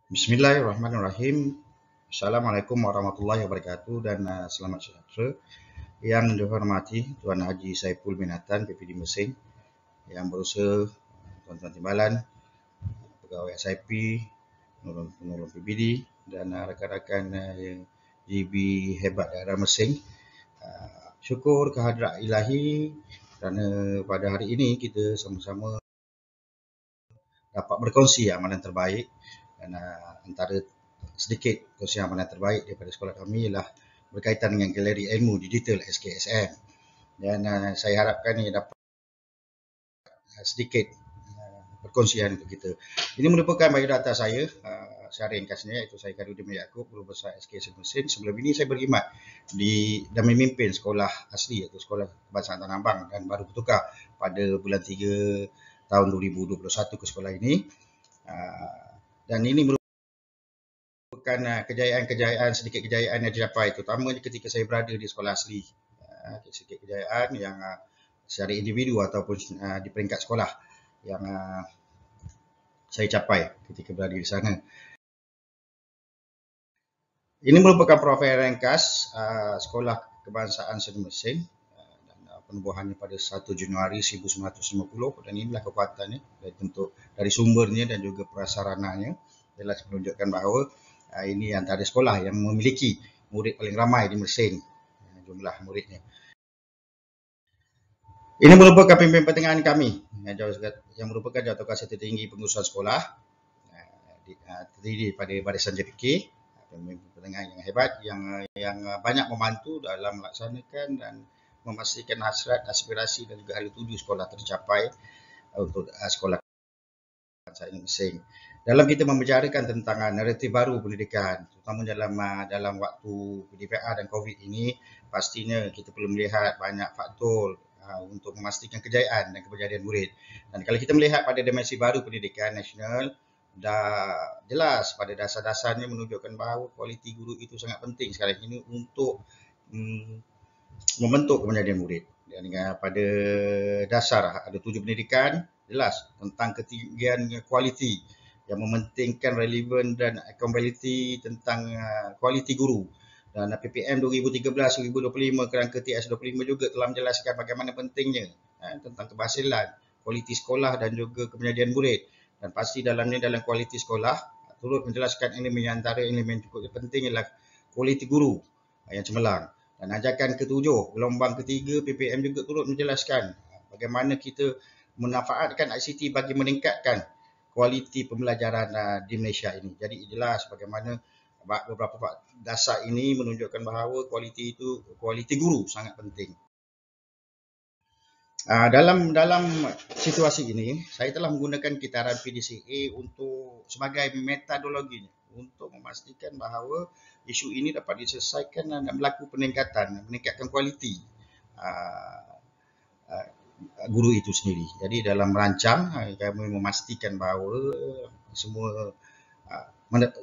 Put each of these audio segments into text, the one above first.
Bismillahirrahmanirrahim. Assalamualaikum warahmatullahi wabarakatuh dan selamat sejahtera. Yang dihormati Tuan Haji Saiful Minatan, PPD Mersing, yang berusaha Tuan-Tuan Timbalan, pegawai SIP, penolong PBD dan rakan-rakan GB hebat daerah Mersing. Syukur kehadrat ilahi kerana pada hari ini kita sama-sama dapat berkongsi amalan terbaik dan antara sedikit kongsi amalan terbaik daripada sekolah kami ialah berkaitan dengan galeri ilmu digital SKSM dan saya harapkan ini dapat sedikit perkongsian untuk kita. Ini merupakan biodata saya, secara ringkasnya iaitu saya Khairuddin Yaakob, Guru Besar SKSM Mersing. Sebelum ini saya berkhidmat dan memimpin sekolah asli iaitu Sekolah Kebangsaan Tanah Abang dan baru bertukar pada bulan 3 tahun 2021 ke sekolah ini. Dan ini merupakan sedikit kejayaan yang dicapai, terutamanya ketika saya berada di sekolah asli. Sedikit kejayaan yang secara individu ataupun di peringkat sekolah yang saya capai ketika berada di sana. Ini merupakan profil ringkas Sekolah Kebangsaan Sdn Mersing dan penubuhannya pada 1 Januari 1950 dan inilah kekuatannya dari sumbernya dan juga prasarananya. Jelas menunjukkan bahawa ini antara sekolah yang memiliki murid paling ramai di Mersing, jumlah muridnya. Ini merupakan pimpin pertengahan kami yang merupakan jawatan tertinggi pengurusan sekolah, terdiri daripada barisan JPK, pemimpin pertengahan yang hebat yang banyak membantu dalam melaksanakan dan memastikan hasrat, aspirasi dan juga ahli tuju sekolah tercapai untuk sekolah Kebangsaan Mersing. Dalam kita membicarakan tentang naratif baru pendidikan, terutama dalam waktu PDPR dan COVID ini, pastinya kita perlu melihat banyak faktor untuk memastikan kejayaan dan keberjayaan murid. Dan kalau kita melihat pada dimensi baru pendidikan nasional, dah jelas pada dasar-dasarnya menunjukkan bahawa kualiti guru itu sangat penting sekarang ini untuk membentuk keberjayaan murid. Dan pada dasar ada 7 pendidikan, jelas tentang ketinggian kualiti yang mementingkan relevan dan accountability tentang kualiti guru. Dan PPM 2013-2025 kerangka TS25 juga telah menjelaskan bagaimana pentingnya tentang keberhasilan, kualiti sekolah dan juga keberjayaan murid. Dan pasti dalam kualiti sekolah turut menjelaskan elemen antara elemen cukup penting ialah kualiti guru yang cemerlang. Dan ajakan ketujuh, gelombang ketiga PPM juga turut menjelaskan bagaimana kita memanfaatkan ICT bagi meningkatkan kualiti pembelajaran di Malaysia ini. Jadi jelas bagaimana beberapa dasar ini menunjukkan bahawa kualiti guru sangat penting. Dalam situasi ini, saya telah menggunakan kitaran PDCA sebagai metodologinya untuk memastikan bahawa isu ini dapat diselesaikan dan berlaku meningkatkan kualiti guru itu sendiri. Jadi dalam merancang, kami memastikan bahawa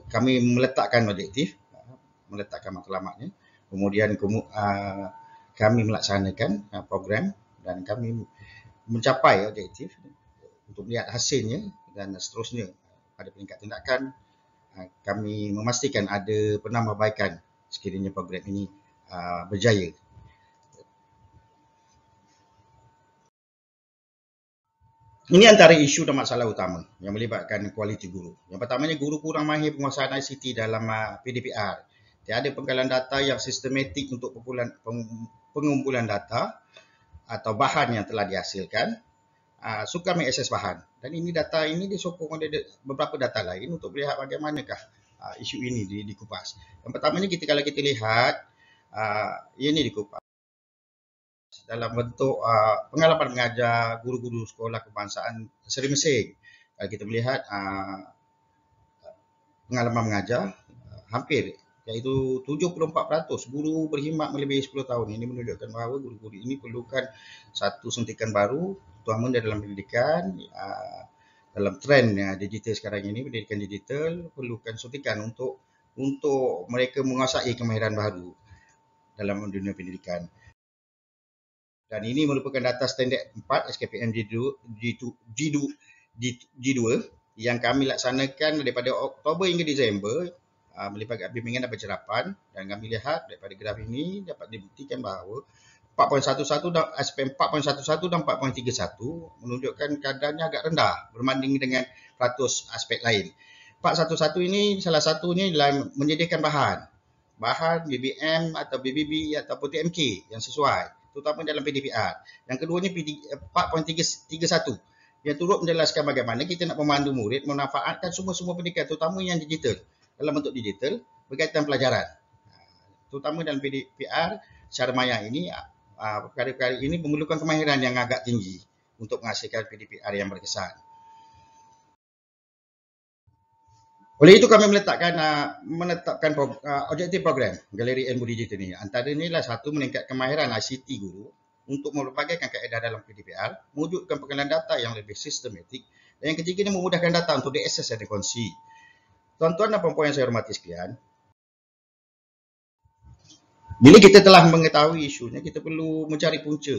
kami meletakkan objektif, meletakkan matlamatnya, kemudian kami melaksanakan program dan kami mencapai objektif untuk melihat hasilnya dan seterusnya pada peringkat tindakan kami memastikan ada penambahbaikan sekiranya program ini berjaya. Ini antara isu dan masalah utama yang melibatkan kualiti guru. Yang pertamanya, guru kurang mahir penguasaan ICT dalam PDPR. Tiada penggalan data yang sistematik untuk pengumpulan data atau bahan yang telah dihasilkan. Sukar mengakses bahan. Dan data ini disokong oleh beberapa data lain untuk melihat bagaimanakah isu ini dikupas. Yang pertamanya, kalau kita lihat, ini dikupas dalam bentuk pengalaman mengajar guru-guru sekolah kebangsaan Sdn Mersing. Kalau kita melihat pengalaman mengajar hampir iaitu 74% guru berkhidmat melebihi 10 tahun. Ini menunjukkan bahawa guru-guru ini perlukan satu suntikan baru, terutama dalam pendidikan. Dalam trend digital sekarang ini, pendidikan digital perlukan suntikan untuk mereka menguasai kemahiran baru dalam dunia pendidikan. Dan ini merupakan data standard 4 SKPM G2 yang kami laksanakan daripada Oktober hingga Disember melibatkan bimbingan dan pencerapan, dan kami lihat daripada graf ini dapat dibuktikan bahawa 4.11 dan aspek 4.11 dan 4.31 menunjukkan kadarnya agak rendah berbanding dengan peratus aspek lain. 4.11 ini salah satunya adalah menyediakan bahan BBM atau BBB ataupun TMK yang sesuai, terutama dalam PDPR. Yang keduanya 4.31 yang turut menjelaskan bagaimana kita nak memandu murid memanfaatkan semua pendidikan, terutama yang digital, dalam bentuk digital berkaitan pelajaran. Terutama dalam PDPR secara maya ini, perkara-perkara ini memerlukan kemahiran yang agak tinggi untuk menghasilkan PDPR yang berkesan. Oleh itu kami menetapkan objektif program Galeri Ilmu Digital ini. Antara inilah satu, meningkatkan kemahiran ICT guru untuk merbagaikan kaedah dalam PDPR, mewujudkan pengenalan data yang lebih sistematik, dan yang ketiga ini memudahkan data untuk diakses dan dikongsi. Tuan-tuan dan puan-puan yang saya hormati sekalian, bila kita telah mengetahui isunya, kita perlu mencari punca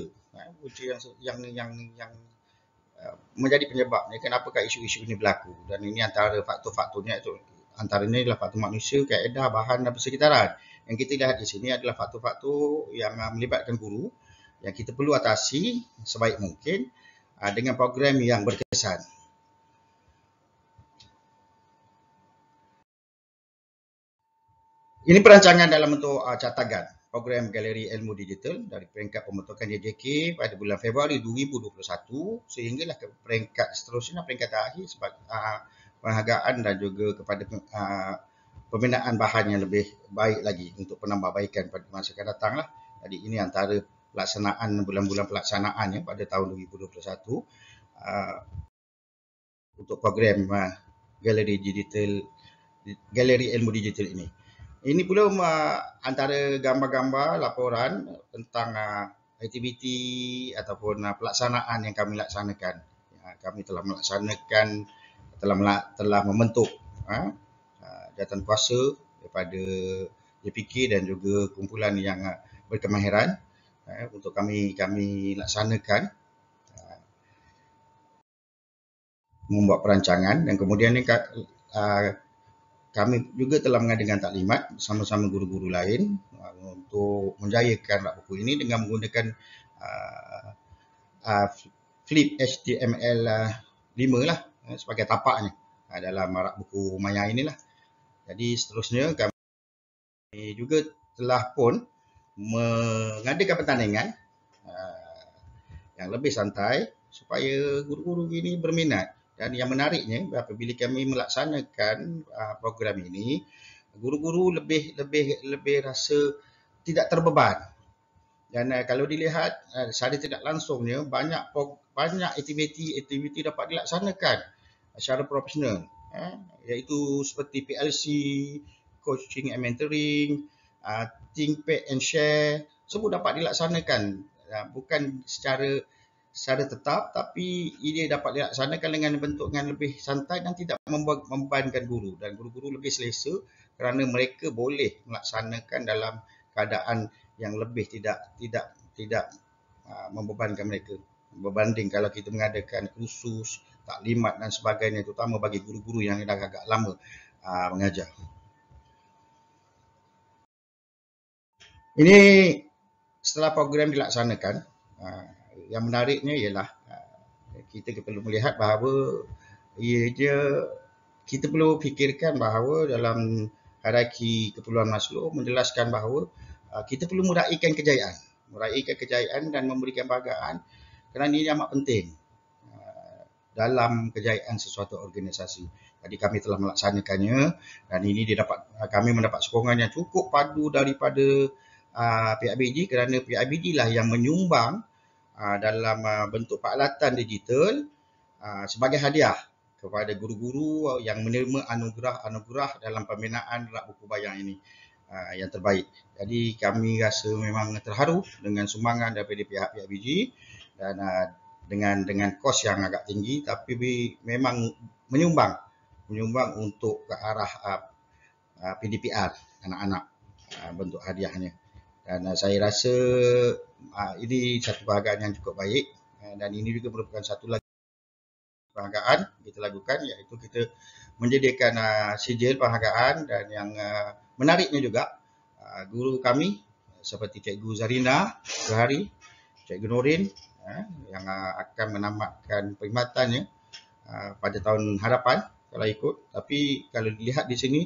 yang menjadi penyebabnya kenapakah isu-isu ini berlaku, dan ini antara faktor-faktornya itu antaranya adalah faktor manusia, kaedah, bahan dan persekitaran. Yang kita lihat di sini adalah faktor-faktor yang melibatkan guru yang kita perlu atasi sebaik mungkin dengan program yang berkesan. Ini perancangan dalam bentuk catagan program Galeri Ilmu Digital dari peringkat pembentukan JJK pada bulan Februari 2021 sehinggalah ke peringkat seterusnya, peringkat akhir sebagai penghargaan dan juga kepada pembinaan bahan yang lebih baik lagi untuk penambahbaikan pada masa akan datang lah. Jadi ini antara pelaksanaan bulan-bulan pelaksanaannya pada tahun 2021 untuk program Galeri Ilmu Digital ini. Ini pula antara gambar-gambar laporan tentang aktiviti ataupun pelaksanaan yang kami laksanakan. Kami telah melaksanakan, telah membentuk jawatan kuasa daripada JPK dan juga kumpulan yang berkemahiran untuk kami laksanakan membuat perancangan, dan kemudian ini kami juga telah mengadakan taklimat bersama-sama guru-guru lain untuk menjayakan rak buku ini dengan menggunakan Flip HTML5 lah sebagai tapaknya dalam rak buku maya inilah. Jadi seterusnya kami juga telah pun mengadakan pertandingan yang lebih santai supaya guru-guru ini berminat. Dan yang menariknya apabila kami melaksanakan program ini, guru-guru lebih rasa tidak terbeban. Dan kalau dilihat secara tidak langsungnya banyak aktiviti dapat dilaksanakan secara profesional, iaitu seperti PLC, coaching and mentoring, think, pack and share, semua dapat dilaksanakan bukan secara tetap, tapi ia dapat dilaksanakan dengan bentuk yang lebih santai dan tidak membebankan guru, dan guru-guru lebih selesa kerana mereka boleh melaksanakan dalam keadaan yang lebih tidak membebankan mereka berbanding kalau kita mengadakan kursus, taklimat dan sebagainya, terutama bagi guru-guru yang dah agak lama mengajar. Ini setelah program dilaksanakan, yang menariknya ialah kita perlu melihat bahawa kita perlu fikirkan bahawa dalam hierarki keperluan Maslow menjelaskan bahawa kita perlu meraihkan kejayaan dan memberikan penghargaan kerana ini amat penting dalam kejayaan sesuatu organisasi. Jadi kami telah melaksanakannya, dan ini kami mendapat sokongan yang cukup padu daripada PIBG kerana PIBG lah yang menyumbang dalam bentuk peralatan digital sebagai hadiah kepada guru-guru yang menerima anugerah dalam pembinaan rak buku bayang ini yang terbaik. Jadi kami rasa memang terharu dengan sumbangan daripada pihak PIBG, dan dengan kos yang agak tinggi, tapi memang menyumbang untuk ke arah PDPR anak-anak bentuk hadiahnya. Dan saya rasa ini satu bahagian yang cukup baik, dan ini juga merupakan satu lagi penghargaan kita lakukan, iaitu kita menyediakan sijil penghargaan, dan yang menariknya juga guru kami seperti Cikgu Zarina Johari, Cikgu Norin yang akan menamatkan perkhidmatannya pada tahun hadapan kalau ikut. Tapi kalau dilihat di sini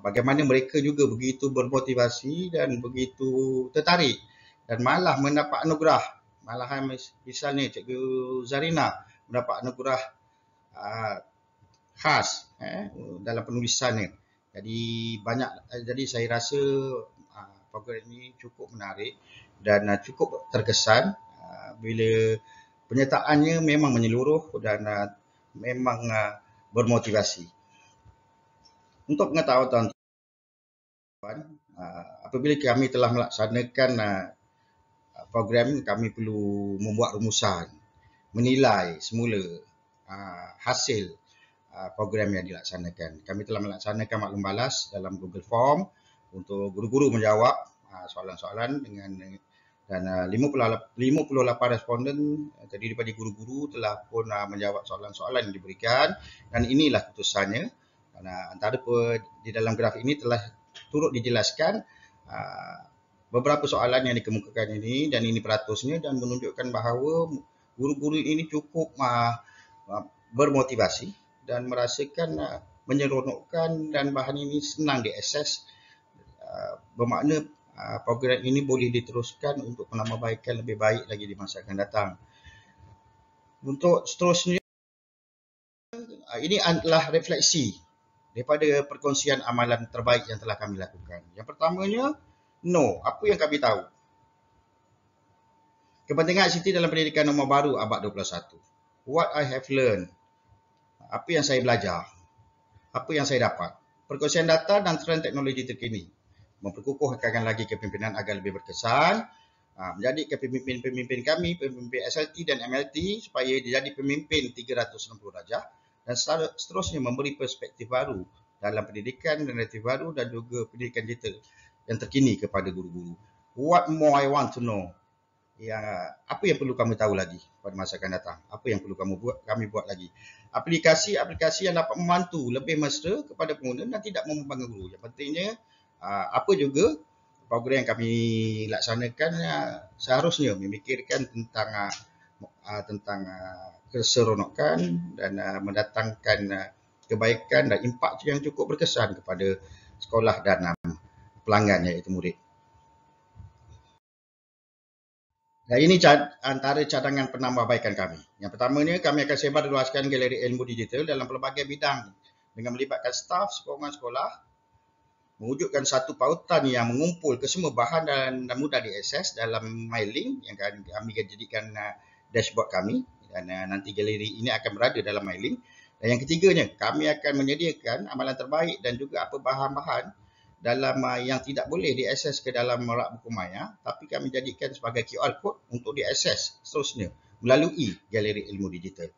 bagaimana mereka juga begitu bermotivasi dan begitu tertarik dan malah mendapat anugerah. Malahan misalnya Cikgu Zarina mendapat anugerah khas dalam penulisannya. Jadi saya rasa program ini cukup menarik dan cukup terkesan bila penyertaannya memang menyeluruh dan memang bermotivasi. Untuk pengetahuan tuan-tuan, apabila kami telah melaksanakan program, kami perlu membuat rumusan, menilai semula hasil program yang dilaksanakan. Kami telah melaksanakan maklum balas dalam Google Form untuk guru-guru menjawab soalan-soalan dan 58 responden terdiri daripada guru-guru telah pun menjawab soalan-soalan yang diberikan, dan inilah keputusannya. Dan antara di dalam graf ini telah turut dijelaskan beberapa soalan yang dikemukakan ini, dan ini peratusnya, dan menunjukkan bahawa guru-guru ini cukup bermotivasi dan merasakan menyeronokkan, dan bahan ini senang diakses. Bermakna program ini boleh diteruskan untuk penambahbaikan lebih baik lagi di masa akan datang. Untuk seterusnya, ini adalah refleksi daripada perkongsian amalan terbaik yang telah kami lakukan. Yang pertamanya, apa yang kami tahu. Kepentingan ICT dalam pendidikan norma baru abad 21. What I have learned. Apa yang saya belajar. Apa yang saya dapat. Perkongsian data dan trend teknologi terkini. Memperkukuhkan lagi kepimpinan agar lebih berkesan. Menjadikan pemimpin-pemimpin kami, pemimpin SLT dan MLT supaya dia jadi pemimpin 360 darjah. Dan seterusnya memberi perspektif baru dalam pendidikan dan naratif baru dan juga pendidikan digital yang terkini kepada guru-guru. What more I want to know? Apa yang perlu kami tahu lagi pada masa akan datang? Apa yang perlu kami buat lagi? Aplikasi-aplikasi yang dapat membantu lebih mesra kepada pengguna dan tidak membebani guru. Yang pentingnya, apa juga program yang kami laksanakan seharusnya memikirkan tentang keseronokan dan mendatangkan kebaikan dan impak yang cukup berkesan kepada sekolah dan pelanggan, iaitu murid. Dan ini antara cadangan penambahbaikan kami. Yang pertamanya, kami akan sebarluaskan galeri ilmu digital dalam pelbagai bidang dengan melibatkan staf sokongan sekolah, mewujudkan satu pautan yang mengumpul kesemua bahan dan mudah diakses dalam MyLink yang kami jadikan dashboard kami, dan nanti galeri ini akan berada dalam MyLink. Dan yang ketiganya, kami akan menyediakan amalan terbaik dan juga apa bahan-bahan dalam yang tidak boleh diakses ke dalam rak buku maya, tapi kami jadikan sebagai QR code untuk diakses seterusnya melalui galeri ilmu digital.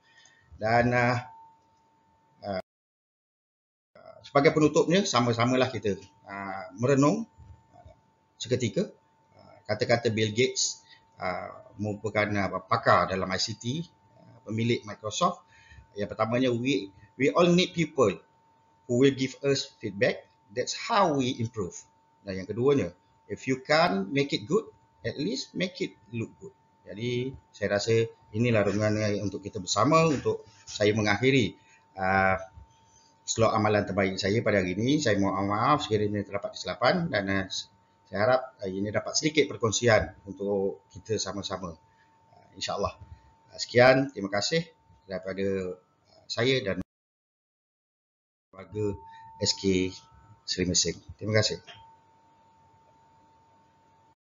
Dan sebagai penutupnya, sama-samalah kita merenung seketika kata-kata Bill Gates, merupakan pakar dalam ICT, pemilik Microsoft. Yang pertamanya, we all need people who will give us feedback. That's how we improve. Dan yang keduanya, if you can't make it good, at least make it look good. Jadi saya rasa inilah renungan untuk kita bersama untuk saya mengakhiri slot amalan terbaik saya pada hari ini. Saya mohon maaf sekiranya terdapat kesilapan, dan saya harap ini dapat sedikit perkongsian untuk kita sama-sama. InsyaAllah. Sekian, terima kasih daripada saya dan warga SK Seri Mersing. Terima kasih.